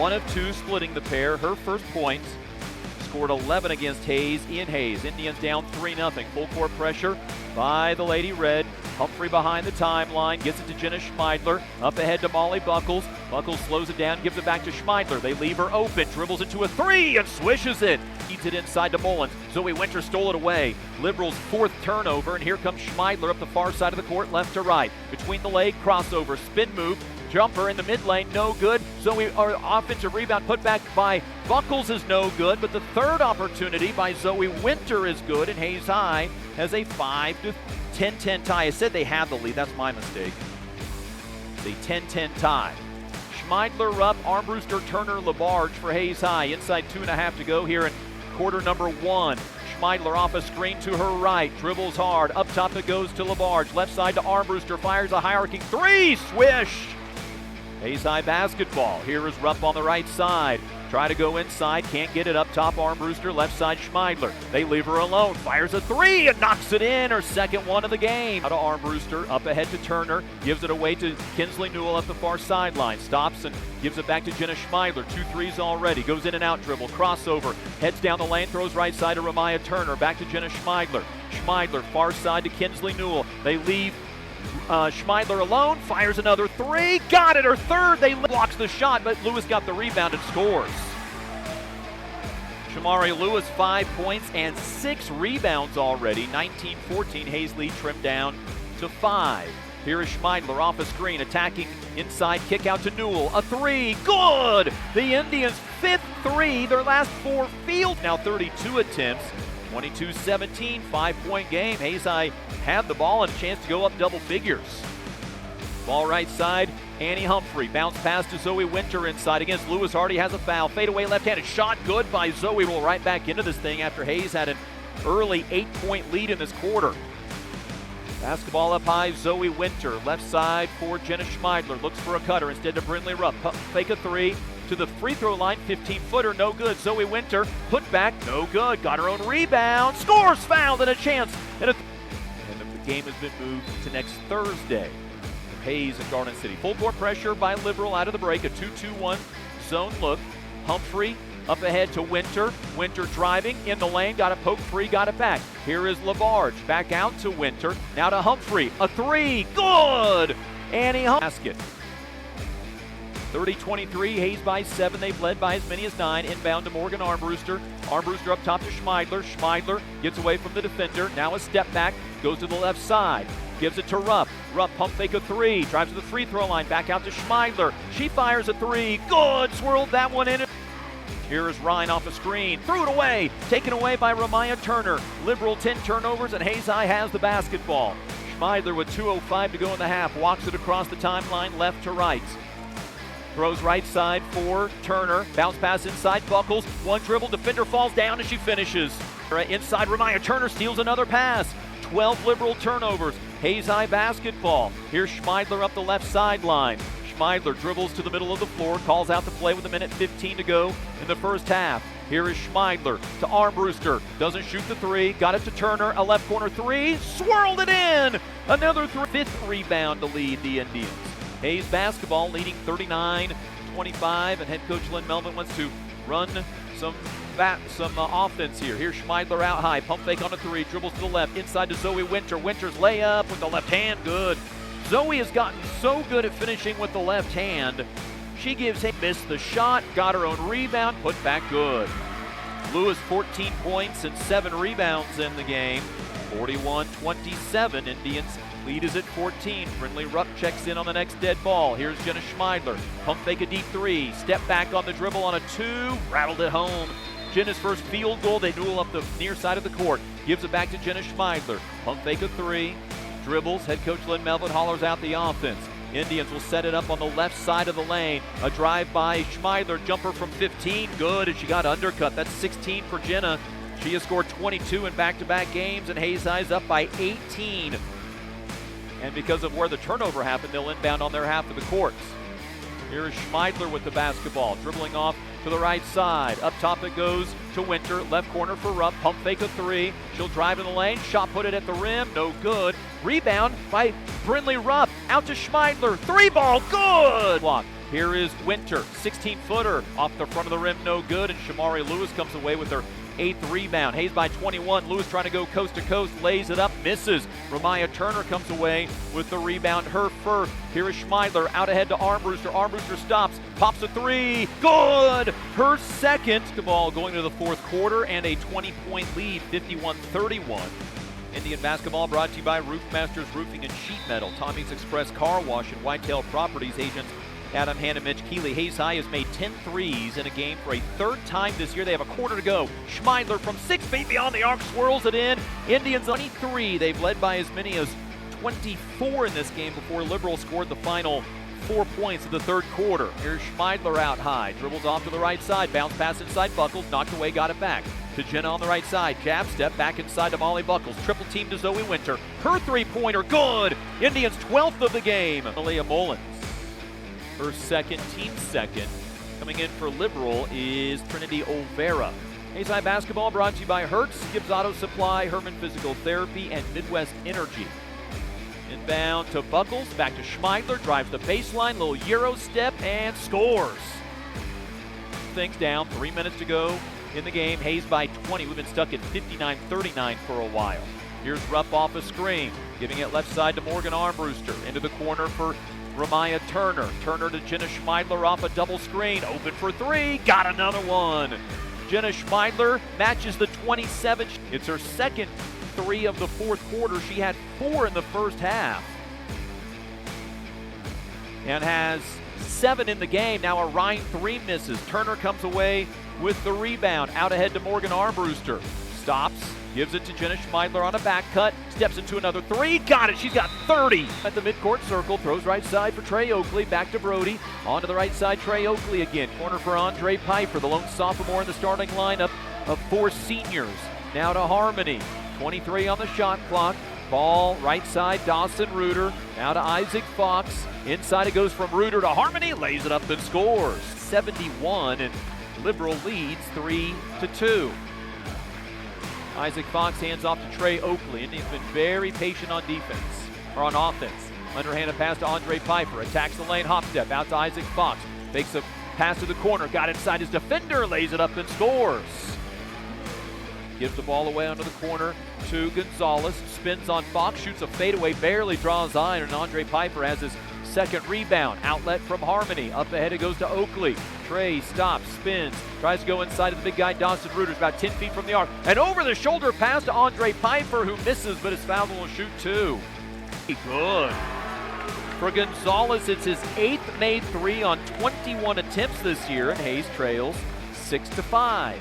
1 of 2 splitting the pair. Her first points. Scored 11 against Hayes. Ian Hayes. Indians down 3-0. Full court pressure by the Lady Red. Humphrey behind the timeline. Gets it to Jenna Schmeidler. Up ahead to Molly Buckles. Buckles slows it down. Gives it back to Schmeidler. They leave her open. Dribbles into a 3 and swishes it. Feeds it inside to Mullins. Zoe Winter stole it away. Liberals' 4th turnover. And here comes Schmeidler up the far side of the court, left to right. Between the leg, crossover, spin move. Jumper in the mid lane, no good. Our offensive rebound put back by Buckles is no good, but the third opportunity by Zoe Winter is good, and Hayes High has a 5-10 tie. I said they have the lead, that's my mistake. It's a 10-10 tie. Schmeidler up, Armbruster, Turner, LaBarge for Hayes High. Inside 2.5 to go here in quarter number 1. Schmeidler off a screen to her right, dribbles hard. Up top it goes to LaBarge, left side to Armbruster, fires a high arcing 3, swish! Hayes High basketball. Here is Rupp on the right side. Try to go inside, can't get it. Up top, Armbruster, left side, Schmeidler. They leave her alone, fires a 3 and knocks it in, her second one of the game. Out to Armbruster, up ahead to Turner, gives it away to Kinsley Newell up the far sideline. Stops and gives it back to Jenna Schmeidler. 2 threes already, goes in and out dribble, crossover, heads down the lane, throws right side to Ramaya Turner, back to Jenna Schmeidler. Schmeidler, far side to Kinsley Newell. They leave Schmeidler alone, fires another 3, got it, her third, they blocks the shot, but Lewis got the rebound and scores. Shamari Lewis 5 points and 6 rebounds already, 19-14, Hayes lead trimmed down to 5. Here is Schmeidler off a screen, attacking inside, kick out to Newell, a 3, good! The Indians' 5th 3, their last 4 field, now 32 attempts. 22-17, 5-point game. Hayes High had the ball and a chance to go up double figures. Ball right side, Annie Humphrey. Bounce pass to Zoe Winter inside against Lewis. Already has a foul. Fadeaway left-handed shot, good by Zoe. Roll right back into this thing after Hayes had an early 8-point lead in this quarter. Basketball up high, Zoe Winter. Left side for Jenna Schmeidler. Looks for a cutter instead of Brindley Rupp. Fake a 3. To the free throw line, 15-footer, no good. Zoe Winter, put back, no good. Got her own rebound, scores, fouled, and a chance. And the game has been moved to next Thursday. Hayes and Garden City. Full court pressure by Liberal out of the break. A 2-2-1 zone look. Humphrey up ahead to Winter. Winter driving in the lane, got a poke free, got it back. Here is LaBarge, back out to Winter. Now to Humphrey, a 3, good! Annie Basket. 30-23, Hayes by 7. They've led by as many as 9. Inbound to Morgan Armbruster. Armbruster up top to Schmeidler. Schmeidler gets away from the defender. Now a step back, goes to the left side. Gives it to Rupp. Rupp pump fake a 3. Drives to the free throw line. Back out to Schmeidler. She fires a 3. Good! Swirled that one in. Here is Ryan off a screen. Threw it away. Taken away by Ramaya Turner. Liberal 10 turnovers and Hayes High has the basketball. Schmeidler with 2:05 to go in the half. Walks it across the timeline left to right. Throws right side for Turner. Bounce pass inside Buckles. One dribble. Defender falls down and she finishes. Inside Ramaya Turner steals another pass. 12 Liberal turnovers. Hayes High basketball. Here's Schmeidler up the left sideline. Schmeidler dribbles to the middle of the floor. Calls out the play with 1:15 to go in the first half. Here is Schmeidler to Armbruster. Doesn't shoot the 3. Got it to Turner. A left corner 3. Swirled it in. Another 3. 5th rebound to lead the Indians. Hayes basketball leading 39-25, and head coach Lynn Melvin wants to run some offense here. Here's Schmeidler out high, pump fake on a 3, dribbles to the left, inside to Zoe Winter. Winter's layup with the left hand, good. Zoe has gotten so good at finishing with the left hand. She missed the shot, got her own rebound, put back good. Lewis 14 points and 7 rebounds in the game. 41-27, Indians lead is at 14. Brindley Rupp checks in on the next dead ball. Here's Jenna Schmeidler. Pump fake a deep 3. Step back on the dribble on a 2. Rattled it home. Jenna's first field goal. They duel up the near side of the court. Gives it back to Jenna Schmeidler. Pump fake a 3. Dribbles. Head coach Lynn Melvin hollers out the offense. Indians will set it up on the left side of the lane. A drive by Schmeidler. Jumper from 15. Good, and she got undercut. That's 16 for Jenna. She has scored 22 in back-to-back games, and Hayes High's up by 18. And because of where the turnover happened, they'll inbound on their half of the courts. Here is Schmeidler with the basketball, dribbling off to the right side. Up top it goes to Winter, left corner for Rupp, pump fake a 3. She'll drive in the lane, shot put it at the rim, no good. Rebound by Brindley Rupp, out to Schmeidler, 3 ball, good! Block. Here is Winter, 16-footer off the front of the rim, no good, and Shamari Lewis comes away with her 8th rebound. Hayes by 21. Lewis trying to go coast to coast, lays it up, misses. Ramaya Turner comes away with the rebound, her first. Here is Schmeidler out ahead to Armbruster. Armbruster stops, pops a three, good! Her second. The ball going to the fourth quarter and a 20-point lead, 51-31. Indian basketball brought to you by Roofmasters Roofing and Sheet Metal, Tommy's Express Car Wash, and Whitetail Properties agents Adam Hand and Mitch Keeley. Hayes High has made 10 threes in a game for a third time this year. They have a quarter to go. Schmeidler from 6 feet beyond the arc swirls it in. Indians 23. They've led by as many as 24 in this game before Liberal scored the final 4 points of the third quarter. Here's Schmeidler out high. Dribbles off to the right side. Bounce pass inside Buckles. Knocked away, got it back. To Jenna on the right side. Jab step back inside to Molly Buckles. Triple team to Zoe Winter. Her three-pointer, good! Indians 12th of the game. Malia Mullins. Her second, team second. Coming in for Liberal is Trinity Olvera. Hayes High basketball brought to you by Hertz, Gibbs Auto Supply, Herman Physical Therapy, and Midwest Energy. Inbound to Buckles, back to Schmeidler, drives the baseline, little Euro step, and scores. Things down, 3 minutes to go in the game. Hayes by 20. We've been stuck at 59-39 for a while. Here's Rupp off a screen, giving it left side to Morgan Armbruster. Into the corner for Ramaya Turner. Turner to Jenna Schmeidler off a double screen. Open for three. Got another one. Jenna Schmeidler matches the 27. It's her second three of the fourth quarter. She had 4 in the first half. And has 7 in the game. Now a Ryan 3 misses. Turner comes away with the rebound. Out ahead to Morgan Armbruster. Stops. Gives it to Jenna Schmeidler on a back cut. Steps into another 3. Got it. She's got 30. At the midcourt circle. Throws right side for Trey Oakley. Back to Brody. On to the right side, Trey Oakley again. Corner for Andre Piper, the lone sophomore in the starting lineup of 4 seniors. Now to Harmony. 23 on the shot clock. Ball right side, Dawson Reuter. Now to Isaac Fox. Inside it goes from Reuter to Harmony. Lays it up and scores. 71, and Liberal leads 3-2. Isaac Fox hands off to Trey Oakley. Indians been very patient on defense, or on offense. Underhanded pass to Andre Piper. Attacks the lane, hop step out to Isaac Fox. Makes a pass to the corner. Got inside his defender. Lays it up and scores. Gives the ball away onto the corner to Gonzalez. Spins on Fox. Shoots a fadeaway. Barely draws iron. And Andre Piper has his second rebound. Outlet from Harmony. Up ahead it goes to Oakley. Trey stops, spins, tries to go inside of the big guy, Dawson Reuter, about 10 feet from the arc. And over the shoulder pass to Andre Piper, who misses, but is fouled and will shoot 2. Good. For Gonzalez, it's his 8th made 3 on 21 attempts this year, and Hayes trails 6-5.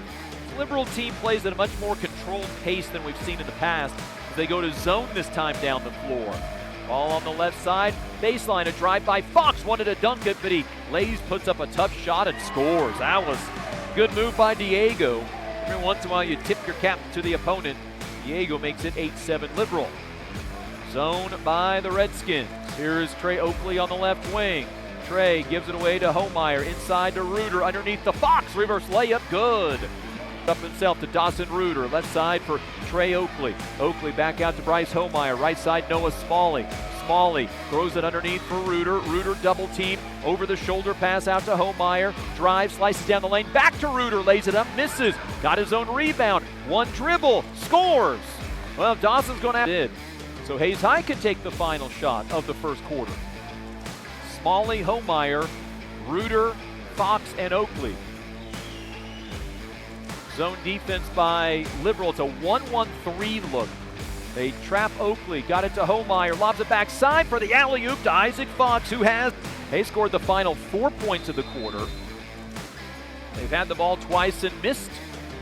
The Liberal team plays at a much more controlled pace than we've seen in the past, as they go to zone this time down the floor. Ball on the left side, baseline, a drive by Fox, wanted to dunk it, but he puts up a tough shot and scores. That was a good move by Diego. Every once in a while you tip your cap to the opponent. Diego makes it 8-7 Liberal. Zone by the Redskins. Here is Trey Oakley on the left wing. Trey gives it away to Homeyer, inside to Reuter, underneath the Fox, reverse layup, good. Up himself to Dawson Reuter, left side for Trey Oakley. Oakley back out to Bryce Homeyer, right side Noah Smalley. Smalley throws it underneath for Reuter. Reuter double team, over the shoulder pass out to Homeyer. Drives, slices down the lane, back to Reuter, lays it up, misses. Got his own rebound, one dribble, scores. Well, Dawson's going to did. So Hayes High can take the final shot of the first quarter. Smalley, Homeyer, Reuter, Fox, and Oakley. Zone defense by Liberal. It's a 1-1-3 look. They trap Oakley. Got it to Homeyer. Lobs it backside for the alley-oop to Isaac Fox, who has scored the final 4 points of the quarter. They've had the ball twice and missed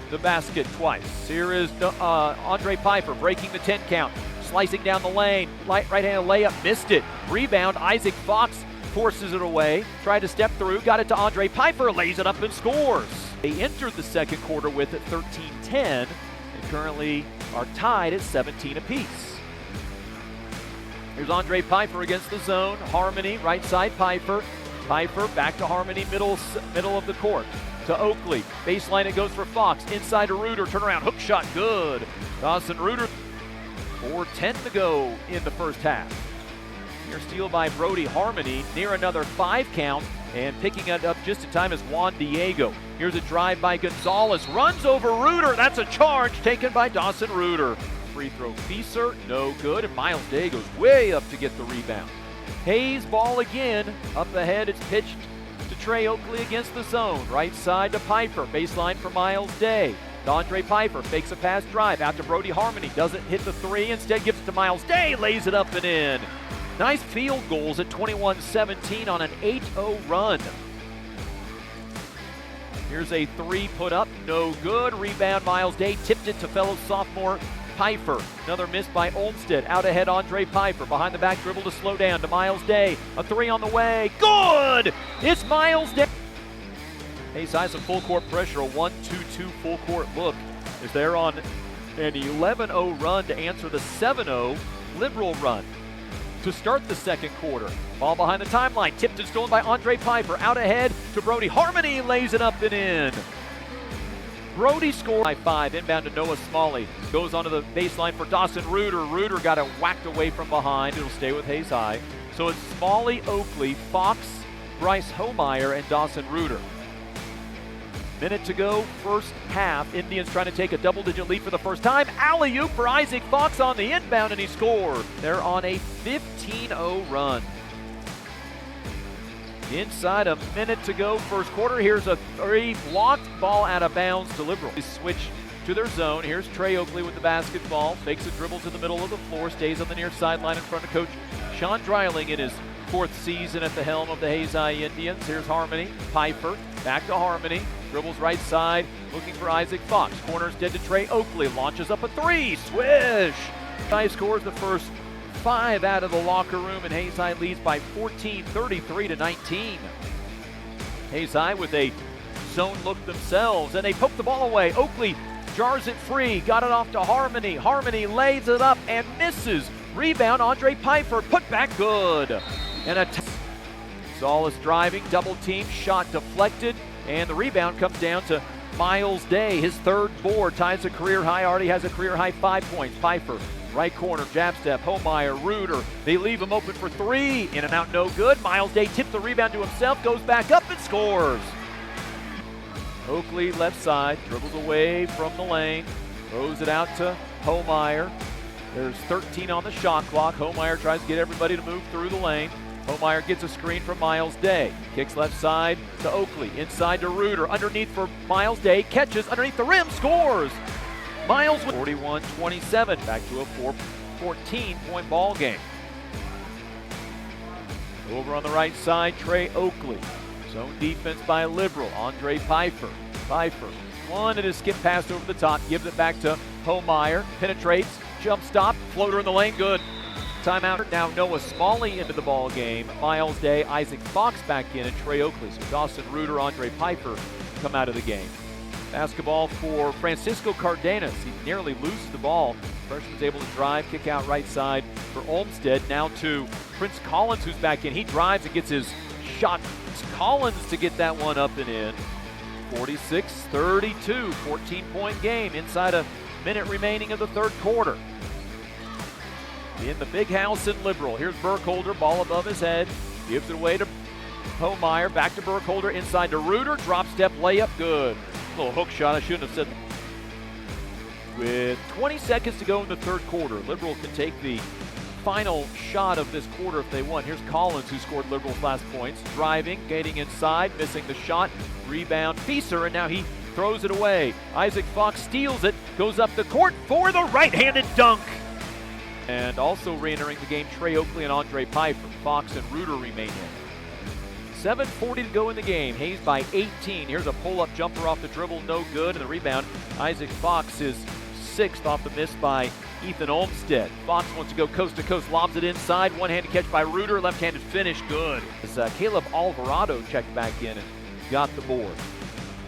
the basket twice. Here is Andre Piper breaking the 10 count. Slicing down the lane. Right-handed layup. Missed it. Rebound. Isaac Fox forces it away. Tried to step through. Got it to Andre Piper. Lays it up and scores. They entered the second quarter with it 13-10 and currently are tied at 17 apiece. Here's Andre Piper against the zone. Harmony, right side Piper. Piper back to Harmony, middle of the court. To Oakley. Baseline it goes for Fox. Inside to Reuter. Turnaround hook shot, good. Dawson Reuter. 4:10 to go in the first half. Here's steal by Brody Harmony, near another 5 count, and picking it up just in time is Juan Diego. Here's a drive by Gonzalez, runs over Reuter. That's a charge taken by Dawson Reuter. Free throw Fieser, no good, and Miles Day goes way up to get the rebound. Hayes ball again, up ahead, it's pitched to Trey Oakley against the zone. Right side to Piper, baseline for Miles Day. Andre Piper fakes a pass drive out to Brody Harmony, doesn't hit the 3, instead gives it to Miles Day, lays it up and in. Nice field goals at 21-17 on an 8-0 run. Here's a 3 put up, no good. Rebound, Miles Day tipped it to fellow sophomore Piper. Another miss by Olmstead. Out ahead, Andre Piper. Behind the back dribble to slow down to Miles Day. A 3 on the way. Good! It's Miles Day. Hayes High some full court pressure. A 1-2-2 full court look is there on an 11-0 run to answer the 7-0 Liberal run to start the second quarter. Ball behind the timeline. Tipped and stolen by Andre Piper. Out ahead to Brody Harmony. Lays it up and in. Brody scored by 5. Inbound to Noah Smalley. Goes onto the baseline for Dawson Reuter. Reuter got it whacked away from behind. It'll stay with Hayes High. So it's Smalley, Oakley, Fox, Bryce Homeyer, and Dawson Reuter. Minute to go, first half. Indians trying to take a double-digit lead for the first time. Alley-oop for Isaac Fox on the inbound, and he scored. They're on a 15-0 run. Inside a minute to go, first quarter. Here's a 3, blocked, ball out of bounds to Liberal. They switch to their zone. Here's Trey Oakley with the basketball. Fakes a dribble to the middle of the floor. Stays on the near sideline in front of Coach Sean Dreiling in his 4th season at the helm of the Hayes High Indians. Here's Harmony, Piper, back to Harmony. Dribbles right side, looking for Isaac Fox. Corners dead to Trey Oakley. Launches up a 3, swish! High scores the first 5 out of the locker room, and Hayes High leads by 14, 33-19. Hayes High with a zone look themselves, and they poke the ball away. Oakley jars it free, got it off to Harmony. Harmony lays it up and misses. Rebound, Andre Piper, put back good. And a Gonzalez driving, double team, shot deflected, and the rebound comes down to Miles Day. His 3rd board ties a career high, already has a career high 5 points. Piper, right corner, jab step, Homeyer, Reuter. They leave him open for 3, in and out, no good. Miles Day tips the rebound to himself, goes back up and scores. Oakley left side, dribbles away from the lane, throws it out to Homeyer. There's 13 on the shot clock. Homeyer tries to get everybody to move through the lane. Homeyer gets a screen from Miles Day. Kicks left side to Oakley. Inside to Reuter. Underneath for Miles Day. Catches underneath the rim. Scores! Miles with 41-27. Back to a 14-point ball game. Over on the right side, Trey Oakley. Zone defense by Liberal. Andre Piper. Piper wanted to skip past over the top. Gives it back to Homeyer. Penetrates. Jump stop. Floater in the lane. Good. Timeout. Now Noah Smalley into the ball game. Miles Day, Isaac Fox back in, and Trey Oakley. So Dawson Reuter, Andre Piper come out of the game. Basketball for Francisco Cardenas. He nearly loses the ball. Freshman's able to drive, kick out right side for Olmstead. Now to Prince Collins, who's back in. He drives and gets his shot. It's Collins to get that one up and in. 46-32, 14-point game. Inside a minute remaining of the 3rd quarter. In the big house in Liberal. Here's Burkholder, ball above his head. Gives it away to Homeyer. Back to Burkholder, inside to Reuter. Drop step layup, good. Little hook shot, I shouldn't have said. With 20 seconds to go in the 3rd quarter, Liberal can take the final shot of this quarter if they want. Here's Collins, who scored Liberal's last points. Driving, gating inside, missing the shot. Rebound, Fieser, and now he throws it away. Isaac Fox steals it, goes up the court for the right-handed dunk. And also re-entering the game, Trey Oakley and Andre Piper. Fox and Reuter remain in. 7:40 to go in the game. Hayes by 18. Here's a pull-up jumper off the dribble, no good. And the rebound, Isaac Fox is 6th off the miss by Ethan Olmstead. Fox wants to go coast to coast, lobs it inside. One-handed catch by Reuter, left-handed finish, good. As Caleb Alvarado checked back in and got the board.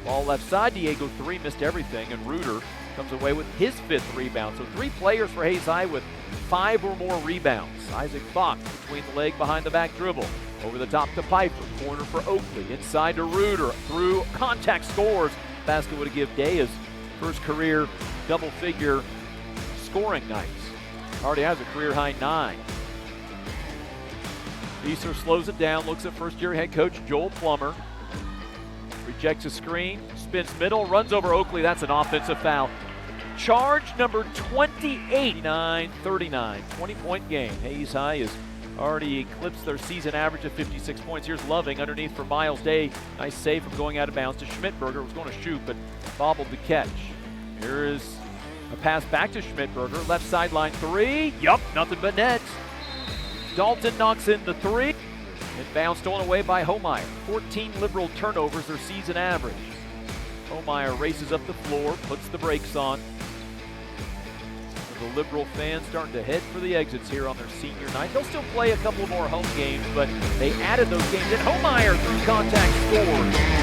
Ball left side, Diego 3 missed everything, and Reuter comes away with his 5th rebound. So 3 players for Hayes High with 5 or more rebounds. Isaac Fox between the leg, behind the back dribble. Over the top to Piper. Corner for Oakley. Inside to Reuter. Through contact, scores. Basket would give Day his first career double-figure scoring nights. Already has a career high 9. Easter slows it down, looks at first-year head coach Joel Plummer. Rejects a screen, spins middle, runs over Oakley. That's an offensive foul. Charge number 28, 39, 20-point game. Hayes High has already eclipsed their season average of 56 points. Here's Loving underneath for Miles Day. Nice save from going out of bounds to Schmidberger. Was going to shoot, but bobbled the catch. Here is a pass back to Schmidberger. Left sideline three. Yup, nothing but net. Dalton knocks in the three. Inbound stolen away by Homeyer. 14 Liberal turnovers, their season average. Homeyer races up the floor, puts the brakes on. The Liberal fans starting to head for the exits here on their senior night. They'll still play a couple more home games, but they added those games in. Homeyer through contact scores.